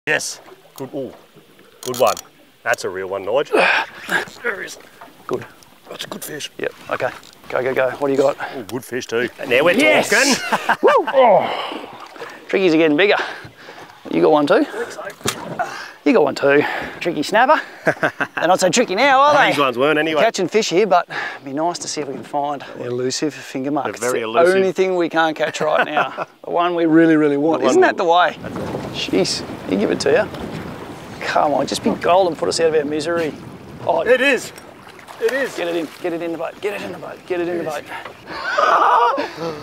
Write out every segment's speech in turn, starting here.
Yes. Good. Ooh, good one. That's a real one, Nige. There he is. Good. That's a good fish. Yep. Okay. Go, go, go. What do you got? Oh, good fish too. And now we're talking. Woo! Oh. Trickies are getting bigger. You got one too? I think so. You got one too. Tricky snapper. They're not so tricky now, are they? These ones weren't anyway. Catching fish here, but it'd be nice to see if we can find the elusive Fingermark. They're very it's elusive. The only thing we can't catch right now. The one we really, really want. Isn't that the way? Jeez, you give it to you. Come on, just be gold and put us out of our misery. Oh, it is. It is. Get it in the boat, get it in the boat, get it in the boat.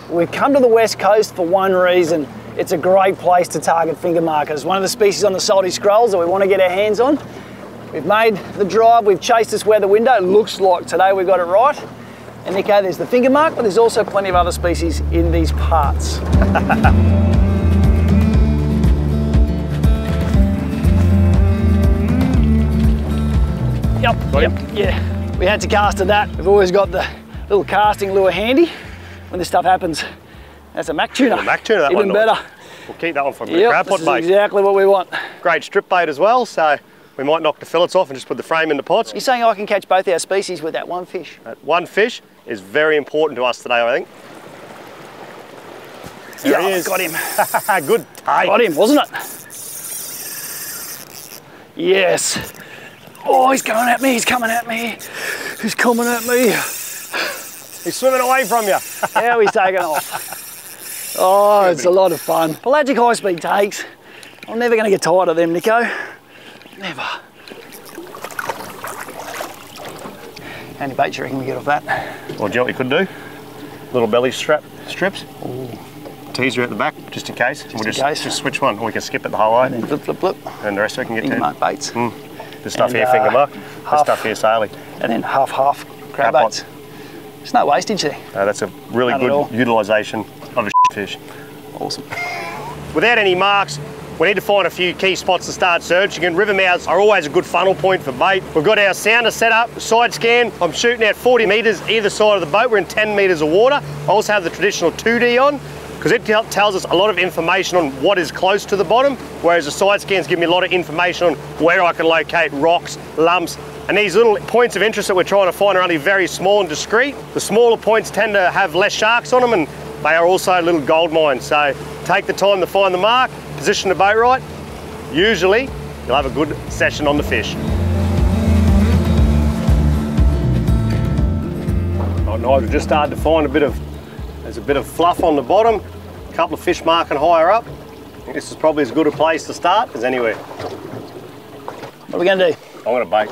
We've come to the west coast for one reason. It's a great place to target fingermarkers. One of the species on the salty scrolls that we want to get our hands on. We've made the drive, we've chased this weather window. Looks like today we got it right. And Nico, there's the fingermark, but there's also plenty of other species in these parts. Yeah. We had to cast to that. We've always got the little casting lure handy when this stuff happens. That's a mac tuna. A mac tuna, that even one. better. We'll keep that one for a crab pot bait. Exactly what we want. Great strip bait as well, so we might knock the fillets off and just put the frame in the pots. You're saying I can catch both our species with that one fish? That one fish is very important to us today, I think. There he is. Got him. Good take. Got him, wasn't it? Yes. Oh, he's going at me, he's coming at me. He's coming at me. He's swimming away from you. Now he's taking off. Oh, it's a lot of fun. Pelagic high-speed takes. I'm never going to get tired of them, Nico. Never. How many baits you reckon we get off that? Well, do you know what you could do? Little belly strips. Ooh. Teaser at the back, just in case. Just switch one, or we can skip it the whole way. And then flip, flip, flip. And the rest we can get Fingermark baits. This stuff here, Fingermark. This stuff here, Sailey. And then half crab baits. There's no wastage there. That's a really good utilisation of a fish. Awesome. Without any marks, we need to find a few key spots to start searching, and river mouths are always a good funnel point for bait. We've got our sounder set up, side scan. I'm shooting out 40 metres either side of the boat. We're in 10 metres of water. I also have the traditional 2D on, because it tells us a lot of information on what is close to the bottom, whereas the side scans give me a lot of information on where I can locate rocks, lumps, and these little points of interest that we're trying to find are only very small and discreet. The smaller points tend to have less sharks on them, and they are also little gold mines. So take the time to find the mark, position the boat right. Usually, you'll have a good session on the fish. Right now, we've just started to find there's a bit of fluff on the bottom, a couple of fish marking higher up. I think this is probably as good a place to start as anywhere. What are we going to do? I'm going to bait.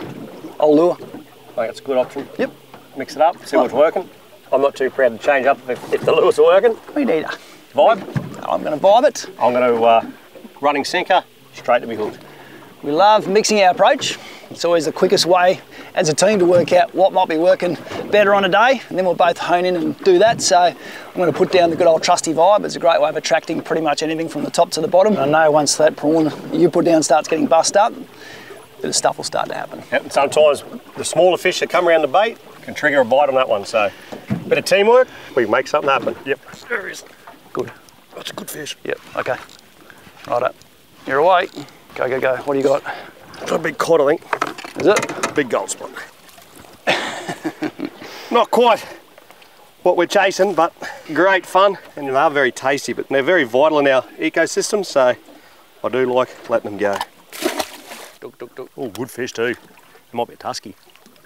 Old lure. I think that's a good option. Yep. Mix it up, see what's working. I'm not too proud to change up if the lures are working. Me neither. Vibe? I'm going to vibe it. I'm going to running sinker, straight to be hooked. We love mixing our approach. It's always the quickest way as a team to work out what might be working better on a day, and then we'll both hone in and do that. So I'm going to put down the good old trusty vibe. It's a great way of attracting pretty much anything from the top to the bottom. I know once that prawn you put down starts getting bust up, bit of stuff will start to happen. Yep, and sometimes the smaller fish that come around the bait can trigger a bite on that one. So a bit of teamwork, we can make something happen. Yep. There he is. Good. That's a good fish. Yep, okay. Righto. You're away. Go, go, go. What do you got? Got a big cod, I think. Is it? Big gold spot. Not quite what we're chasing, but great fun, and they are very tasty, but they're very vital in our ecosystem, so I do like letting them go. Duk, duk, duk. Oh, good fish too. It might be a tusky.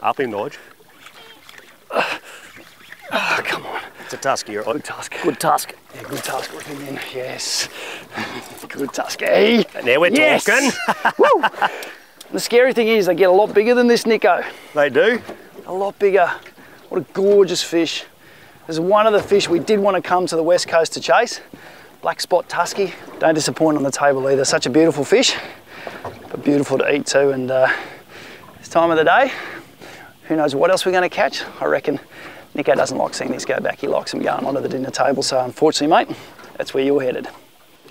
Up him, Nige. Oh, come on. It's a tusky, right? Good tusk. Good tusk. Yeah, good tusk. Rip him in. Yes. Good tusky. And now we're talking. Woo! The scary thing is they get a lot bigger than this, Nico. They do. A lot bigger. What a gorgeous fish. There's one of the fish we did want to come to the west coast to chase. Black spot tusky. Don't disappoint on the table either. Such a beautiful fish, but beautiful to eat too. And this time of the day, who knows what else we're going to catch. I reckon Nico doesn't like seeing this go back. He likes them going onto the dinner table. So unfortunately, mate, that's where you're headed.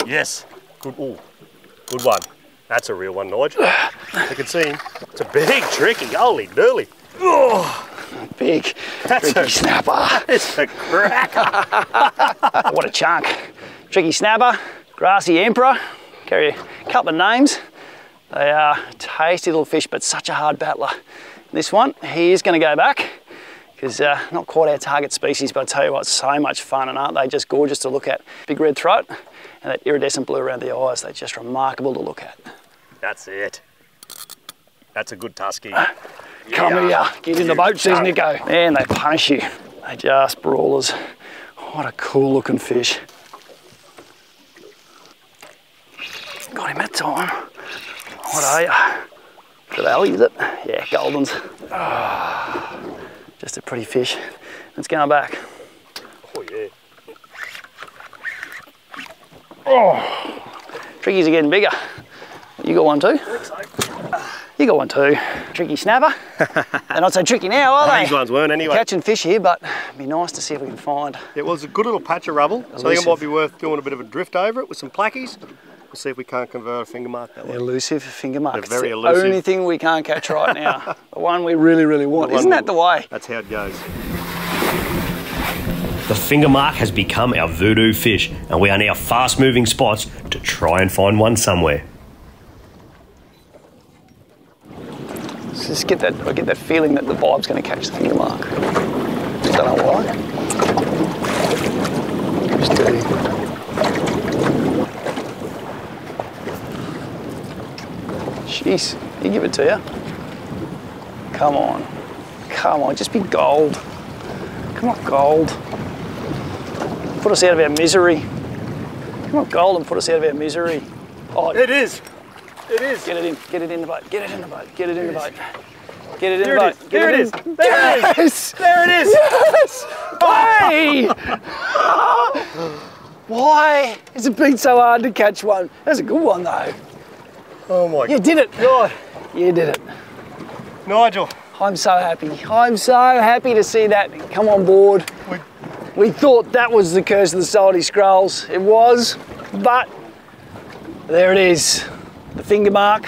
Yes. Good. Ooh, good one. That's a real one, Nige. You can see him. It's a big tricky. Holy dooly. Oh, big tricky snapper. It's a cracker. What a chunk. Tricky snapper, grassy emperor. Carry a couple of names. They are tasty little fish, but such a hard battler. This one, he is going to go back because not quite our target species, but I tell you what, so much fun, and aren't they just gorgeous to look at? Big red throat and that iridescent blue around the eyes, they're just remarkable to look at. That's it. That's a good tusky. Come here, get in the boat, says Nico. Man, they punish you. They just brawlers. What a cool looking fish. Got him that time. What are you? Trevally, is it? Yeah, Goldens. Oh, just a pretty fish. It's going back. Oh, yeah. Oh, trickies are getting bigger. You got one too? I think so. You got one too. Tricky snapper. They're not so tricky now, are they? These ones weren't anyway. Catching fish here, but it'd be nice to see if we can find. It was a good little patch of rubble, so I think it might be worth doing a bit of a drift over it with some plackies. We'll see if we can't convert a Fingermark that way. Elusive Fingermark. They're very it's elusive. The only thing we can't catch right now. The one we really, really want. Isn't that the way? That's how it goes. The Fingermark has become our voodoo fish, and we are now fast moving spots to try and find one somewhere. Just get that, I get that feeling that the vibe's going to catch the Fingermark. Just don't know why. Just dirty. Jeez, he give it to you. Come on. Come on, just be gold. Come on, gold. Put us out of our misery. Come on, gold, and put us out of our misery. Oh, it is. It is. Get it in the boat, get it in the boat, get it in the boat. Get it in the boat. There it is. There it is. There it is. Yes! Why? Why has it been so hard to catch one? That's a good one though. Oh my God. You did it. God. You did it. Nigel. I'm so happy. I'm so happy to see that come on board. We thought that was the curse of the salty scrolls. It was, but there it is. The Fingermark.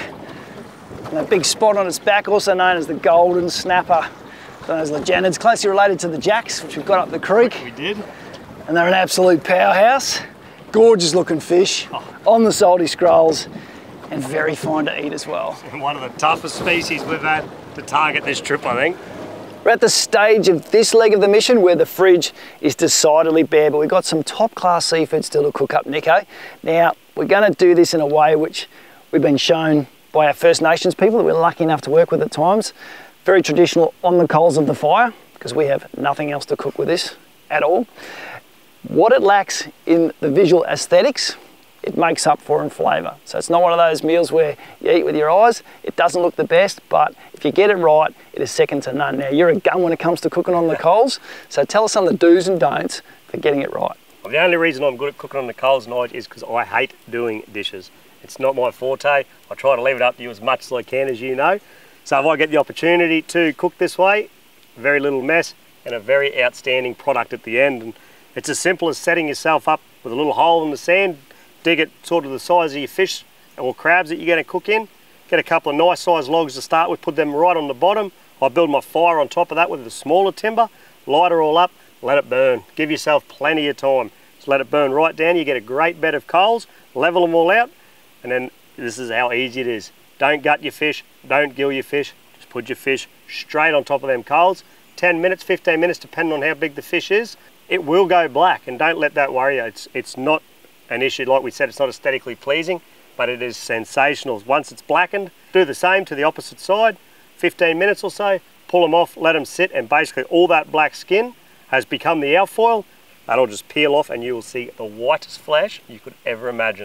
And that big spot on its back, also known as the goldensnapper, known as Lutjanus, closely related to the jacks, which we've got up the creek. We did. And they're an absolute powerhouse. Gorgeous looking fish on the salty scrolls, and very fine to eat as well. And one of the toughest species we've had to target this trip, I think. We're at the stage of this leg of the mission where the fridge is decidedly bare, but we've got some top class seafood still to cook up, Nico. Now, we're going to do this in a way which we've been shown by our First Nations people that we're lucky enough to work with at times. Very traditional on the coals of the fire, because we have nothing else to cook with this at all. What it lacks in the visual aesthetics, it makes up for in flavour. So it's not one of those meals where you eat with your eyes. It doesn't look the best, but if you get it right, it is second to none. Now, you're a gun when it comes to cooking on the coals, so tell us some of the do's and don'ts for getting it right. Well, the only reason I'm good at cooking on the coals, Nigel, is because I hate doing dishes. It's not my forte. I try to leave it up to you as much as I can, as you know. So if I get the opportunity to cook this way, very little mess and a very outstanding product at the end. And it's as simple as setting yourself up with a little hole in the sand, dig it sort of the size of your fish or crabs that you're going to cook in. Get a couple of nice sized logs to start with, put them right on the bottom. I build my fire on top of that with the smaller timber, light it all up, let it burn. Give yourself plenty of time. Just let it burn right down. You get a great bed of coals, level them all out, and then this is how easy it is. Don't gut your fish, don't gill your fish, just put your fish straight on top of them coals. 10 minutes, 15 minutes, depending on how big the fish is. It will go black, and don't let that worry you. It's not an issue, like we said, it's not aesthetically pleasing, but it is sensational. Once it's blackened, do the same to the opposite side, 15 minutes or so, pull them off, let them sit, and basically all that black skin has become the alfoil. That'll just peel off and you will see the whitest flesh you could ever imagine.